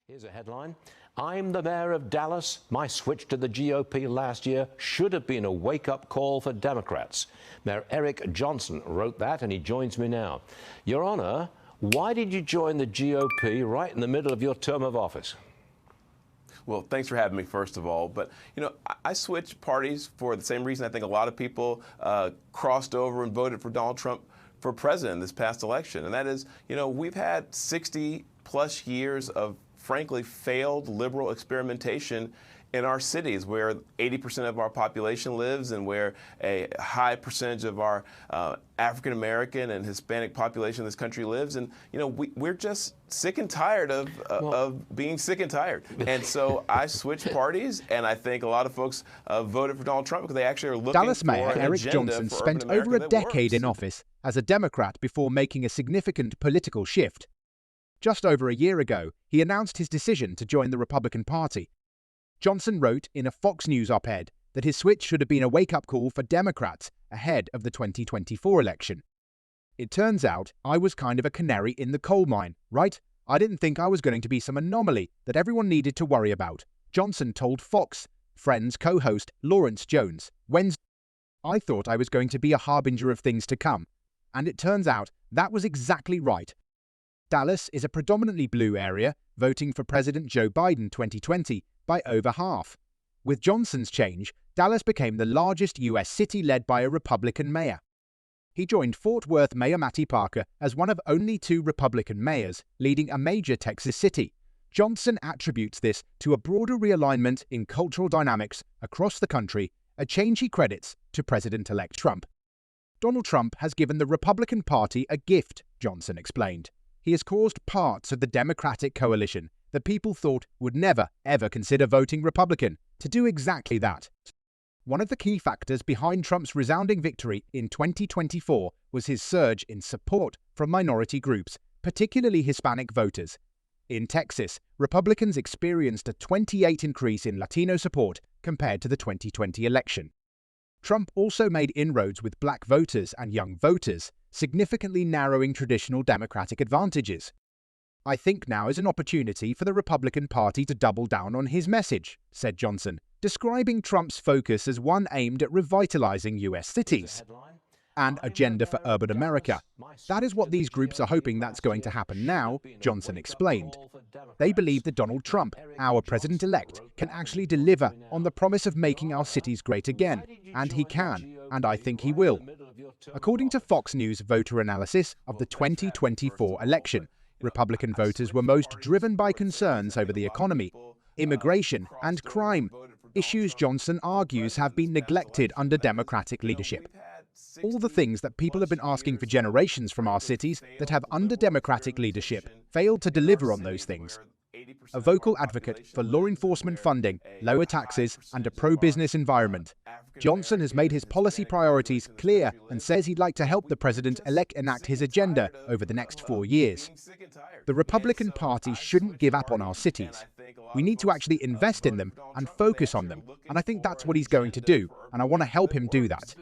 Here's a headline. I'm the mayor of Dallas. My switch to the GOP last year should have been a wake-up call for Democrats. Mayor Eric Johnson wrote that, and he joins me now. Your Honor, why did you join the GOP right in the middle of your term of office? Well, thanks for having me, first of all. But, I switched parties for the same reason I think a lot of people crossed over and voted for Donald Trump for president this past election. And that is, we've had 60-plus years of frankly failed liberal experimentation in our cities where 80% of our population lives and where a high percentage of our African American and Hispanic population in this country lives. And, we're just sick and tired of being sick and tired. And so I switched parties, and I think a lot of folks voted for Donald Trump because they actually are looking Dallas for Mayor an Eric agenda Johnson for spent urban America over a that decade works. in office as a Democrat before making a significant political shift. Just over a year ago, he announced his decision to join the Republican Party. Johnson wrote in a Fox News op-ed that his switch should have been a wake-up call for Democrats ahead of the 2024 election. It turns out I was kind of a canary in the coal mine, right? I didn't think I was going to be some anomaly that everyone needed to worry about, Johnson told Fox Friends co-host Lawrence Jones Wednesday. I thought I was going to be a harbinger of things to come, and it turns out that was exactly right. Dallas is a predominantly blue area, voting for President Joe Biden 2020 by over half. With Johnson's change, Dallas became the largest U.S. city led by a Republican mayor. He joined Fort Worth Mayor Mattie as one of only 2 Republican mayors leading a major Texas city. Johnson attributes this to a broader realignment in cultural dynamics across the country, a change he credits to President-elect Trump. Donald Trump has given the Republican Party a gift, Johnson explained. He has caused parts of the Democratic coalition that people thought would never, ever consider voting Republican to do exactly that. One of the key factors behind Trump's resounding victory in 2024 was his surge in support from minority groups, particularly Hispanic voters. In Texas, Republicans experienced a 28% increase in Latino support compared to the 2020 election. Trump also made inroads with black voters and young voters, significantly narrowing traditional Democratic advantages. I think now is an opportunity for the Republican Party to double down on his message, said Johnson, describing Trump's focus as one aimed at revitalizing U.S. cities. An agenda for urban America. That is what these groups are hoping that's going to happen now, Johnson explained. They believe that Donald Trump, our president-elect, can actually deliver on the promise of making our cities great again, and he can, and I think he will. According to Fox News voter analysis of the 2024 election, Republican voters were most driven by concerns over the economy, immigration, and crime, issues Johnson argues have been neglected under Democratic leadership. All the things that people have been asking for generations from our cities that have under Democratic leadership failed to deliver on those things. A vocal advocate for law enforcement funding, lower taxes, and a pro-business environment, Johnson has made his policy priorities clear and says he'd like to help the president-elect enact his agenda over the next 4 years. The Republican Party shouldn't give up on our cities. We need to actually invest in them and focus on them, and I think that's what he's going to do, and I want to help him do that.